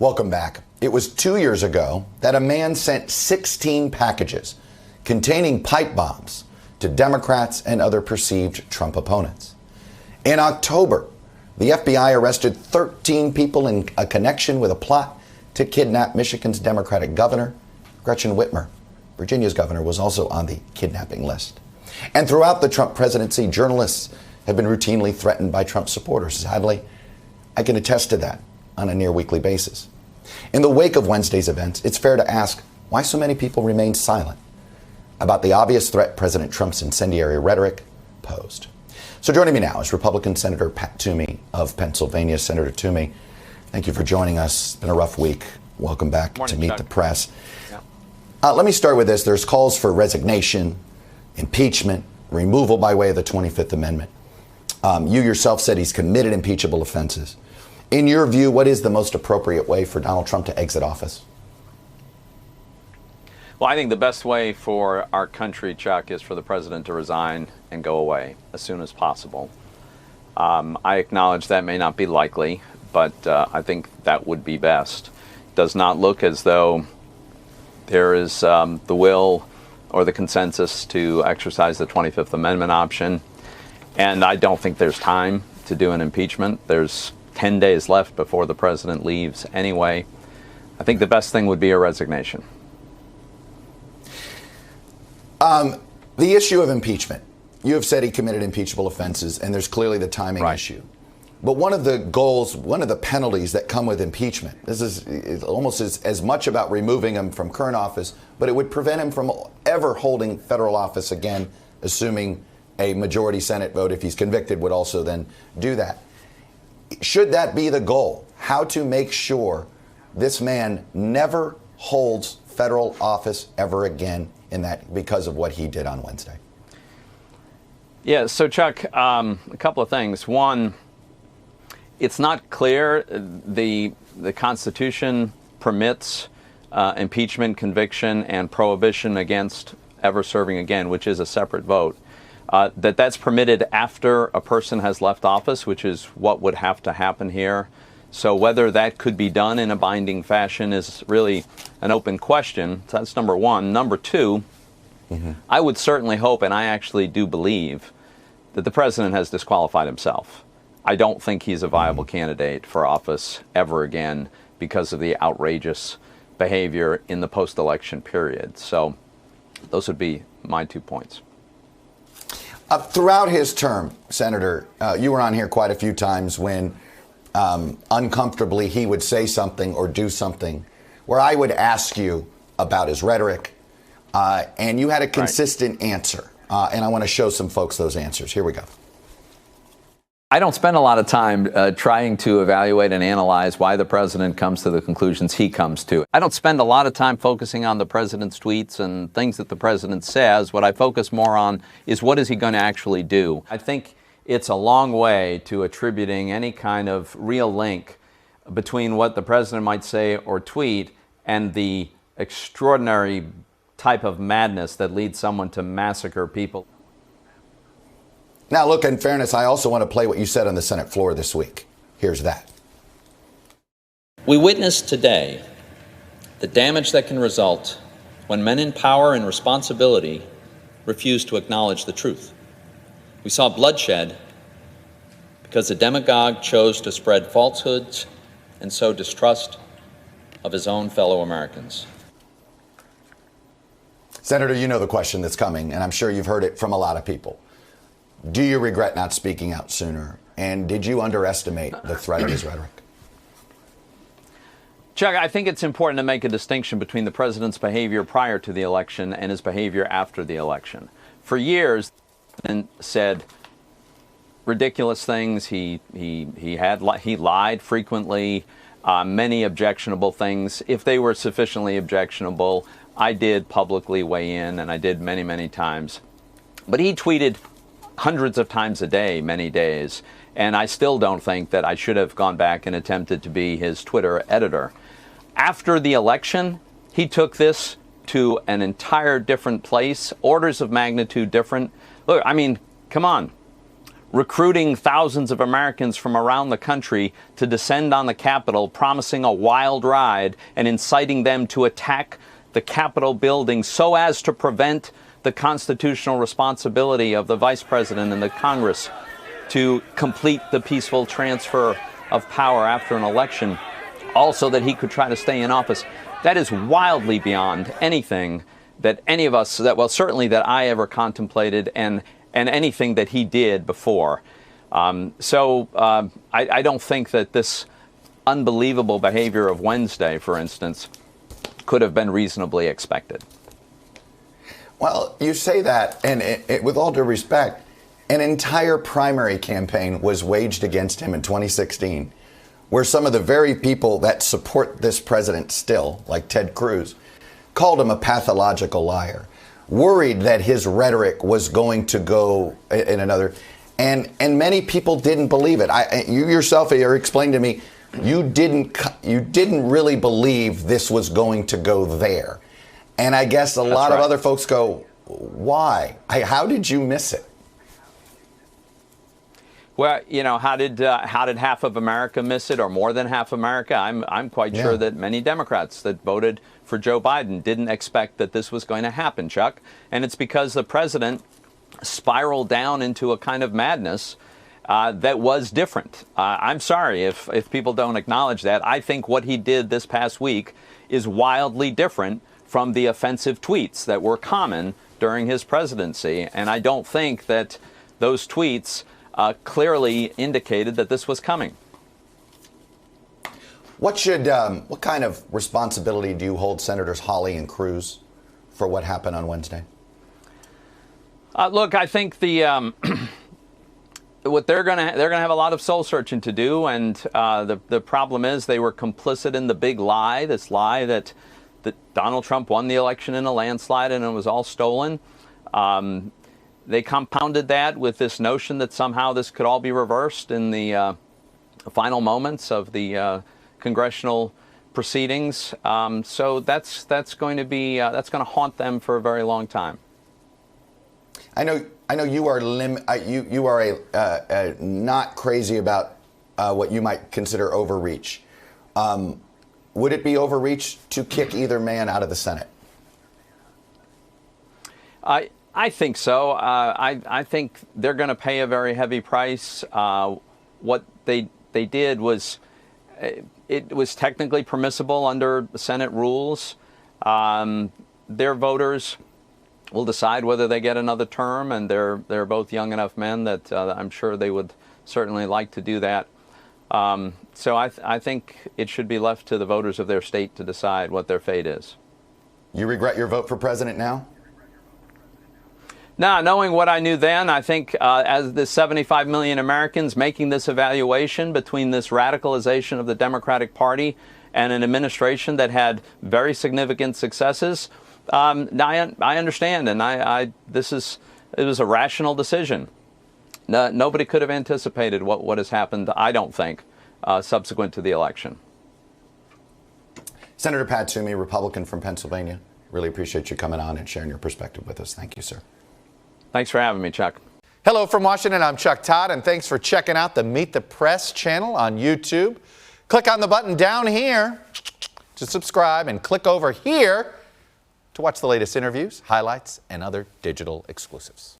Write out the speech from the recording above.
Welcome back. It was 2 years ago that a man sent 16 packages containing pipe bombs to Democrats and other perceived Trump opponents. In October, the FBI arrested 13 people in a connection with a plot to kidnap Michigan's Democratic governor, Gretchen Whitmer. Virginia's governor was also on the kidnapping list. And throughout the Trump presidency, journalists have been routinely threatened by Trump supporters. Sadly, I can attest to that on a near weekly basis. In the wake of Wednesday's events, it's fair to ask why so many people remain silent about the obvious threat President Trump's incendiary rhetoric posed. So joining me now is Republican Senator Pat Toomey of Pennsylvania. Senator Toomey, thank you for joining us. It's been a rough week. Welcome back to Meet the Press. Yeah. Let me start with this. There's calls for resignation, impeachment, removal by way of the 25th Amendment. You yourself said he's committed impeachable offenses. In your view, what is the most appropriate way for Donald Trump to exit office? Well, I think the best way for our country, Chuck, is for the president to resign and go away as soon as possible. I acknowledge that may not be likely, but I think that would be best. It does not look as though there is the will or the consensus to exercise the 25th Amendment option. And I don't think there's time to do an impeachment. There's 10 days left before the president leaves anyway. I think the best thing would be a resignation. The issue of impeachment. You have said he committed impeachable offenses, and there's clearly the timing issue. But one of the goals, one of the penalties that come with impeachment, this is almost as much about removing him from current office, but it would prevent him from ever holding federal office again, assuming a majority Senate vote, if he's convicted, would also then do that. Should that be the goal? How to make sure this man never holds federal office ever again in that because of what he did on Wednesday? Yeah, so Chuck, a couple of things. One, it's not clear the Constitution permits impeachment, conviction, and prohibition against ever serving again, which is a separate vote. That's permitted after a person has left office, which is what would have to happen here. So whether that could be done in a binding fashion is really an open question. So that's number one. Number two, I would certainly hope, and I actually do believe, that the president has disqualified himself. I don't think he's a viable candidate for office ever again because of the outrageous behavior in the post-election period. So those would be my 2 points. Throughout his term, Senator, you were on here quite a few times when uncomfortably he would say something or do something where I would ask you about his rhetoric, and you had a consistent answer. And I want to show some folks those answers. Here we go. I don't spend a lot of time trying to evaluate and analyze why the president comes to the conclusions he comes to. I don't spend a lot of time focusing on the president's tweets and things that the president says. What I focus more on is what is he going to actually do. I think it's a long way to attributing any kind of real link between what the president might say or tweet and the extraordinary type of madness that leads someone to massacre people. Now, look, in fairness, I also want to play what you said on the Senate floor this week. Here's that. We witnessed today the damage that can result when men in power and responsibility refuse to acknowledge the truth. We saw bloodshed because the demagogue chose to spread falsehoods and sow distrust of his own fellow Americans. Senator, you know the question that's coming, and I'm sure you've heard it from a lot of people. Do you regret not speaking out sooner? And did you underestimate the threat of his rhetoric? Chuck, I think it's important to make a distinction between the president's behavior prior to the election and his behavior after the election. For years, and said ridiculous things. He lied frequently. Many objectionable things. If they were sufficiently objectionable, I did publicly weigh in, and I did many, many times. But he tweeted hundreds of times a day, many days, and I still don't think that I should have gone back and attempted to be his Twitter editor. After the election, he took this to an entire different place, orders of magnitude different. Look, I mean, come on. recruiting thousands of Americans from around the country to descend on the Capitol, promising a wild ride and inciting them to attack the Capitol building so as to prevent the constitutional responsibility of the Vice President and the Congress to complete the peaceful transfer of power after an election, also that he could try to stay in office. That is wildly beyond anything that any of us, certainly that I ever contemplated, and anything that he did before. I don't think that this unbelievable behavior of Wednesday, for instance, could have been reasonably expected. Well, you say that, and with all due respect, an entire primary campaign was waged against him in 2016, where some of the very people that support this president still, like Ted Cruz, called him a pathological liar, worried that his rhetoric was going to go in another, and many people didn't believe it. You yourself explained to me you didn't really believe this was going to go there, and I guess a lot of other folks go, why? How did you miss it? Well, how did half of America miss it, or more than half America? I'm quite sure that many Democrats that voted for Joe Biden didn't expect that this was going to happen, Chuck. And it's because the president spiraled down into a kind of madness that was different. I'm sorry if people don't acknowledge that. I think what he did this past week is wildly different from the offensive tweets that were common during his presidency. And I don't think that those tweets clearly indicated that this was coming. What kind of responsibility do you hold Senators Hawley and Cruz for what happened on Wednesday? Look, I think what they're going to have a lot of soul searching to do, and the problem is they were complicit in the big lie, this lie that Donald Trump won the election in a landslide and it was all stolen. They compounded that with this notion that somehow this could all be reversed in the final moments of the congressional proceedings. So that's going to haunt them for a very long time. I know you are you are not crazy about what you might consider overreach. Would it be overreach to kick either man out of the Senate? I think so. I think they're going to pay a very heavy price. What they did was, it was technically permissible under Senate rules. Their voters will decide whether they get another term, and they're both young enough men that I'm sure they would certainly like to do that. So I think it should be left to the voters of their state to decide what their fate is. You regret your vote for president now? Now, knowing what I knew then, I think as the 75 million Americans making this evaluation between this radicalization of the Democratic Party and an administration that had very significant successes, I understand, and it was a rational decision. Nobody could have anticipated what has happened, I don't think, subsequent to the election. Senator Pat Toomey, Republican from Pennsylvania, really appreciate you coming on and sharing your perspective with us. Thank you, sir. Thanks for having me, Chuck. Hello from Washington. I'm Chuck Todd, and thanks for checking out the Meet the Press channel on YouTube. Click on the button down here to subscribe, and click over here to watch the latest interviews, highlights, and other digital exclusives.